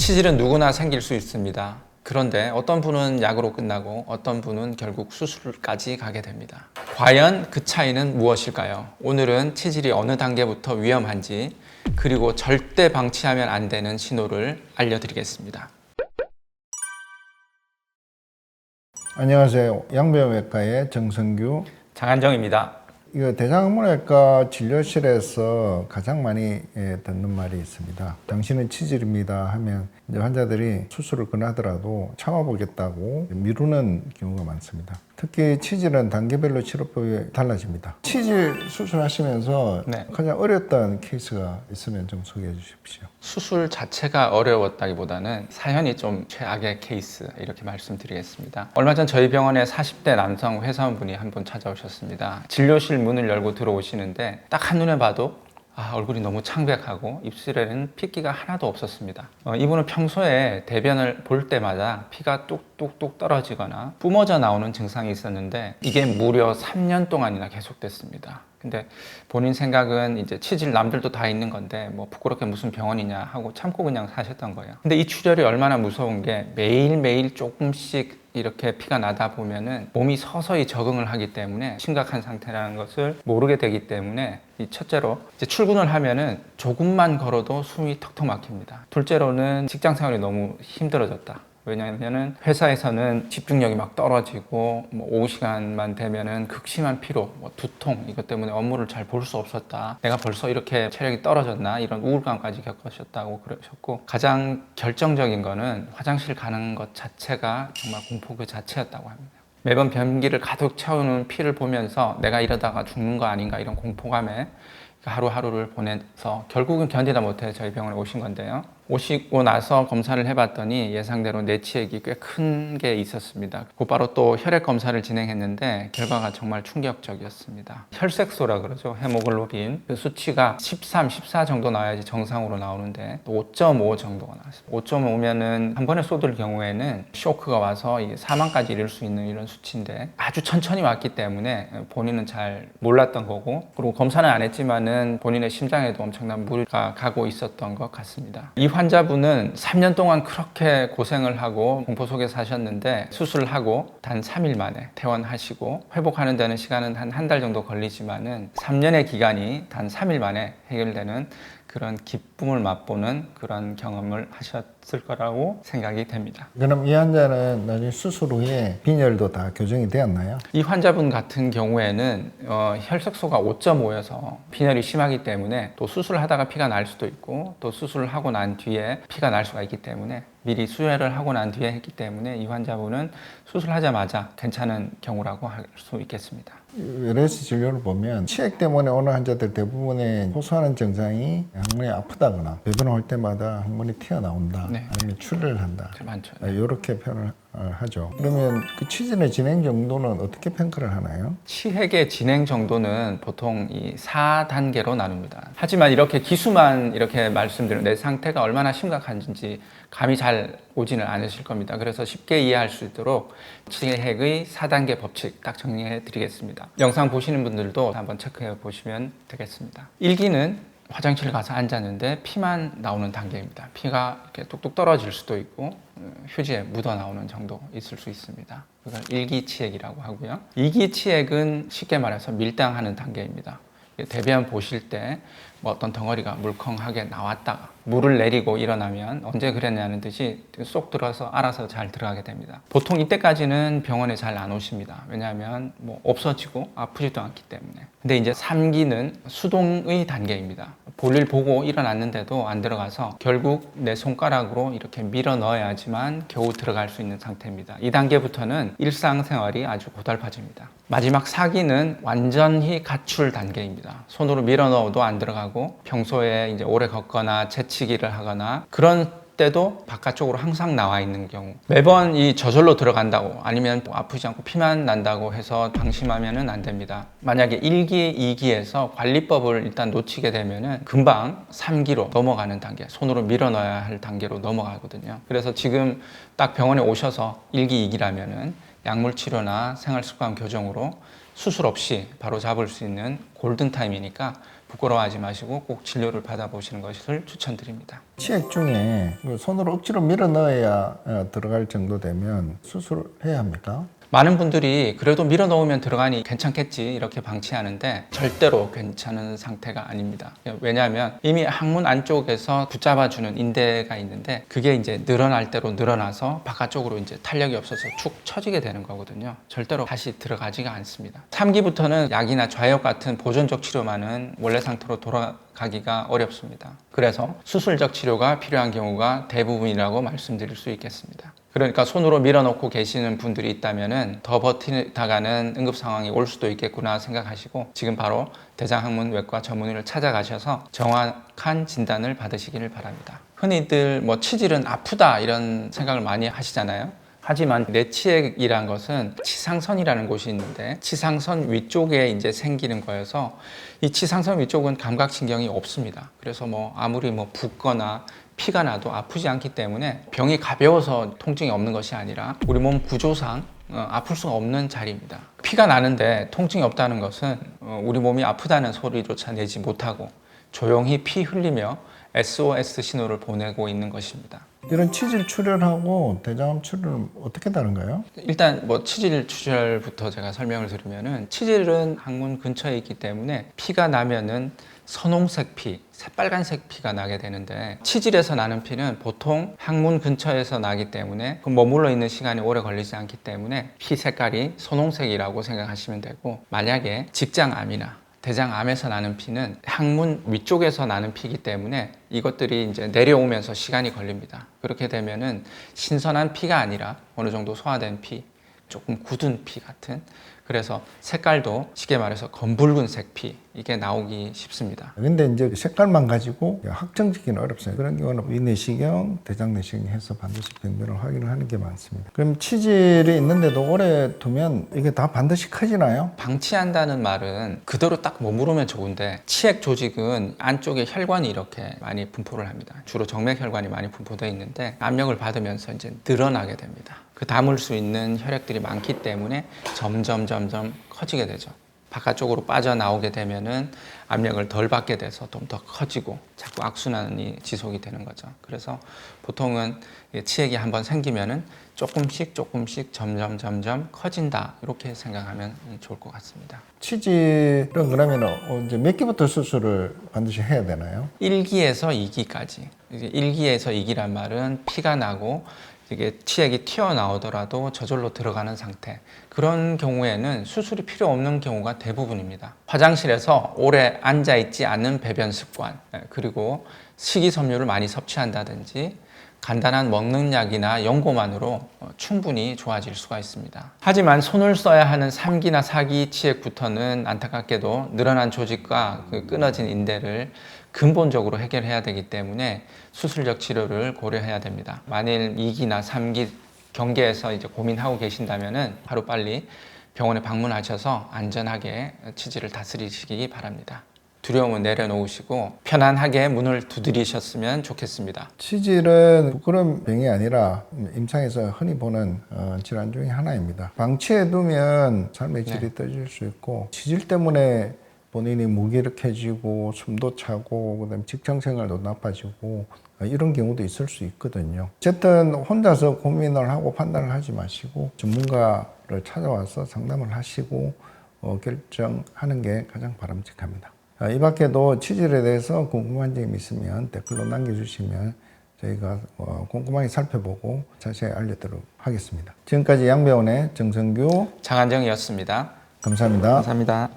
치질은 누구나 생길 수 있습니다. 그런데 어떤 분은 약으로 끝나고 어떤 분은 결국 수술까지 가게 됩니다. 과연 그 차이는 무엇일까요? 오늘은 치질이 어느 단계부터 위험한지, 그리고 절대 방치하면 안 되는 신호를 알려드리겠습니다. 안녕하세요. 양변외과의 정성규. 장한정입니다. 이거 대장학문외과 진료실에서 가장 많이 듣는 말이 있습니다. 당신은 치질입니다 하면 이제 환자들이 수술을 권하더라도 참아보겠다고 미루는 경우가 많습니다. 특히 치질은 단계별로 치료법이 달라집니다. 치질 수술하시면서 가장 어려웠던 케이스가 있으면 좀 소개해 주십시오. 수술 자체가 어려웠다기보다는 사연이 좀 최악의 케이스, 이렇게 말씀드리겠습니다. 얼마 전 저희 병원에 40대 남성 회사원분이 한 분 찾아오셨습니다. 진료실 문을 열고 들어오시는데 딱 한눈에 봐도 얼굴이 너무 창백하고 입술에는 핏기가 하나도 없었습니다. 이분은 평소에 대변을 볼 때마다 피가 뚝뚝뚝 떨어지거나 뿜어져 나오는 증상이 있었는데 이게 무려 3년 동안이나 계속됐습니다. 근데 본인 생각은 이제 치질 남들도 다 있는 건데 뭐 부끄럽게 무슨 병원이냐 하고 참고 그냥 사셨던 거예요. 근데 이 출혈이 얼마나 무서운 게 매일매일 조금씩 이렇게 피가 나다 보면은 몸이 서서히 적응을 하기 때문에 심각한 상태라는 것을 모르게 되기 때문에, 이 첫째로 이제 출근을 하면은 조금만 걸어도 숨이 턱턱 막힙니다. 둘째로는 직장 생활이 너무 힘들어졌다. 왜냐하면은 회사에서는 집중력이 막 떨어지고 뭐 오후 시간만 되면은 극심한 피로, 두통, 이것 때문에 업무를 잘 볼 수 없었다. 내가 벌써 이렇게 체력이 떨어졌나, 이런 우울감까지 겪으셨다고 그러셨고, 가장 결정적인 거는 화장실 가는 것 자체가 정말 공포 그 자체였다고 합니다. 매번 변기를 가득 채우는 피를 보면서 내가 이러다가 죽는 거 아닌가, 이런 공포감에 하루하루를 보내서 결국은 견디다 못해 저희 병원에 오신 건데요. 오시고 나서 검사를 해봤더니 예상대로 내치액이 꽤 큰 게 있었습니다. 곧바로 또 혈액 검사를 진행했는데 결과가 정말 충격적이었습니다. 혈색소라 그러죠. 헤모글로빈. 그 수치가 13, 14 정도 나와야지 정상으로 나오는데 5.5 정도가 나왔습니다. 5.5면은 한 번에 쏟을 경우에는 쇼크가 와서 사망까지 이를 수 있는 이런 수치인데 아주 천천히 왔기 때문에 본인은 잘 몰랐던 거고, 그리고 검사는 안 했지만은 본인의 심장에도 엄청난 무리가 가고 있었던 것 같습니다. 이 환자분은 3년 동안 그렇게 고생을 하고 공포 속에 사셨는데 수술을 하고 단 3일 만에 퇴원하시고, 회복하는 데는 시간은 한 달 정도 걸리지만은 3년의 기간이 단 3일 만에 해결되는 그런 기쁨을 맛보는 그런 경험을 하셨을 거라고 생각이 됩니다. 그럼 이 환자는 나중에 수술 후에 빈혈도 다 교정이 되었나요? 이 환자분 같은 경우에는 혈색소가 5.5여서 빈혈이 심하기 때문에 또 수술을 하다가 피가 날 수도 있고, 또 수술을 하고 난 뒤에 피가 날 수가 있기 때문에 미리 수혈을 하고 난 뒤에 했기 때문에 이 환자분은 수술하자마자 괜찮은 경우라고 할 수 있겠습니다. LS 진료를 보면 치액 때문에 오는 환자들 대부분의 호소하는 증상이 항문이 아프다거나 배변을 할 때마다 항문이 튀어나온다, 아니면 출혈을 한다, 많죠. 이렇게 표현을 하죠. 그러면 그 치질의 진행 정도는 어떻게 평가를 하나요? 치핵의 진행 정도는 보통 이 4단계로 나눕니다. 하지만 이렇게 기수만 이렇게 말씀드리면 내 상태가 얼마나 심각한지 감이 잘 오지는 않으실 겁니다. 그래서 쉽게 이해할 수 있도록 치핵의 4단계 법칙 딱 정리해 드리겠습니다. 영상 보시는 분들도 한번 체크해 보시면 되겠습니다. 1기는 화장실 가서 앉았는데 피만 나오는 단계입니다. 피가 이렇게 뚝뚝 떨어질 수도 있고 휴지에 묻어 나오는 정도 있을 수 있습니다. 그걸 1기 치액이라고 하고요. 2기 치액은 쉽게 말해서 밀당하는 단계입니다. 대변 보실 때 어떤 덩어리가 물컹하게 나왔다가 물을 내리고 일어나면 언제 그랬냐는 듯이 쏙 들어서 알아서 잘 들어가게 됩니다. 보통 이때까지는 병원에 잘 안 오십니다. 왜냐하면 없어지고 아프지도 않기 때문에. 근데 이제 3기는 수동의 단계입니다. 볼일 보고 일어났는데도 안 들어가서 결국 내 손가락으로 이렇게 밀어 넣어야지만 겨우 들어갈 수 있는 상태입니다. 이 단계부터는 일상생활이 아주 고달파집니다. 마지막 4기는 완전히 가출 단계입니다. 손으로 밀어 넣어도 안 들어가고 평소에 이제 오래 걷거나 재치기를 하거나 그런 때도 바깥쪽으로 항상 나와 있는 경우, 매번 이 저절로 들어간다고 아니면 아프지 않고 피만 난다고 해서 방심하면 안 됩니다. 만약에 1기, 2기에서 관리법을 일단 놓치게 되면은 금방 3기로 넘어가는 단계, 손으로 밀어 넣어야 할 단계로 넘어가거든요. 그래서 지금 딱 병원에 오셔서 1기, 2기라면은 약물 치료나 생활습관 교정으로 수술 없이 바로 잡을 수 있는 골든타임이니까 부끄러워하지 마시고 꼭 진료를 받아보시는 것을 추천드립니다. 치액 중에 손으로 억지로 밀어 넣어야 들어갈 정도 되면 수술해야 합니까? 많은 분들이 그래도 밀어 넣으면 들어가니 괜찮겠지 이렇게 방치하는데 절대로 괜찮은 상태가 아닙니다. 왜냐하면 이미 항문 안쪽에서 붙잡아주는 인대가 있는데 그게 이제 늘어날 대로 늘어나서 바깥쪽으로 이제 탄력이 없어서 축 처지게 되는 거거든요. 절대로 다시 들어가지가 않습니다. 3기부터는 약이나 좌역 같은 보존적 치료만은 원래 상태로 돌아가기가 어렵습니다. 그래서 수술적 치료가 필요한 경우가 대부분이라고 말씀드릴 수 있겠습니다. 그러니까 손으로 밀어넣고 계시는 분들이 있다면 더 버티다가는 응급 상황이 올 수도 있겠구나 생각하시고 지금 바로 대장학문외과 전문의를 찾아가셔서 정확한 진단을 받으시기를 바랍니다. 흔히들 뭐 치질은 아프다 이런 생각을 많이 하시잖아요. 하지만 내치액이란 것은 치상선이라는 곳이 있는데 치상선 위쪽에 이제 생기는 거여서 이 치상선 위쪽은 감각신경이 없습니다. 그래서 뭐 아무리 뭐 붓거나 피가 나도 아프지 않기 때문에 병이 가벼워서 통증이 없는 것이 아니라 우리 몸 구조상 아플 수가 없는 자리입니다. 피가 나는데 통증이 없다는 것은 우리 몸이 아프다는 소리조차 내지 못하고 조용히 피 흘리며 SOS 신호를 보내고 있는 것입니다. 이런 치질 출혈하고 대장암 출혈은 어떻게 다른가요? 일단 뭐 치질 출혈부터 제가 설명을 드리면은 치질은 항문 근처에 있기 때문에 피가 나면은 선홍색 피, 새빨간색 피가 나게 되는데 치질에서 나는 피는 보통 항문 근처에서 나기 때문에 머물러 있는 시간이 오래 걸리지 않기 때문에 피 색깔이 선홍색이라고 생각하시면 되고 만약에 직장암이나 대장암에서 나는 피는 항문 위쪽에서 나는 피이기 때문에 이것들이 이제 내려오면서 시간이 걸립니다. 그렇게 되면은 신선한 피가 아니라 어느 정도 소화된 피, 조금 굳은 피 같은 그래서 색깔도 쉽게 말해서 검붉은색 피 이게 나오기 쉽습니다. 근데 이제 색깔만 가지고 확정짓기는 어렵습니다. 그런 경우는 위내시경, 대장내시경 해서 반드시 병변을 확인을 하는 게 많습니다. 그럼 치질이 있는데도 오래 두면 이게 다 반드시 커지나요? 방치한다는 말은 그대로 딱 머무르면 좋은데 치액 조직은 안쪽에 혈관이 이렇게 많이 분포를 합니다. 주로 정맥혈관이 많이 분포되어 있는데 압력을 받으면서 이제 늘어나게 됩니다. 그 담을 수 있는 혈액들이 많기 때문에 점점 커지게 되죠. 바깥쪽으로 빠져나오게 되면은 압력을 덜 받게 돼서 좀 더 커지고 자꾸 악순환이 지속이 되는 거죠. 그래서 보통은 치액이 한번 생기면은 조금씩 점점 커진다 이렇게 생각하면 좋을 것 같습니다. 치질은 그러면 이제 몇 기부터 수술을 반드시 해야 되나요? 1기에서 2기까지. 1기에서 2기란 말은 피가 나고 이게 치액이 튀어나오더라도 저절로 들어가는 상태. 그런 경우에는 수술이 필요 없는 경우가 대부분입니다. 화장실에서 오래 앉아있지 않는 배변 습관, 그리고 식이섬유를 많이 섭취한다든지 간단한 먹는 약이나 연고만으로 충분히 좋아질 수가 있습니다. 하지만 손을 써야 하는 3기나 4기 치액부터는 안타깝게도 늘어난 조직과 그 끊어진 인대를 근본적으로 해결해야 되기 때문에 수술적 치료를 고려해야 됩니다. 만일 2기나 3기 경계에서 이제 고민하고 계신다면은 하루빨리 병원에 방문하셔서 안전하게 치질을 다스리시기 바랍니다. 두려움은 내려놓으시고 편안하게 문을 두드리셨으면 좋겠습니다. 치질은 부끄러운 병이 아니라 임상에서 흔히 보는 질환 중에 하나입니다. 방치해두면 삶의 질이 떨어질 수 있고 치질 때문에 본인이 무기력해지고 숨도 차고 그다음에 직장생활도 나빠지고 이런 경우도 있을 수 있거든요. 어쨌든 혼자서 고민을 하고 판단을 하지 마시고 전문가를 찾아와서 상담을 하시고 결정하는 게 가장 바람직합니다. 이 밖에도 치질에 대해서 궁금한 점이 있으면 댓글로 남겨주시면 저희가 꼼꼼하게 살펴보고 자세히 알려드리도록 하겠습니다. 지금까지 양병원의 정성규 장한정이었습니다. 감사합니다. 감사합니다.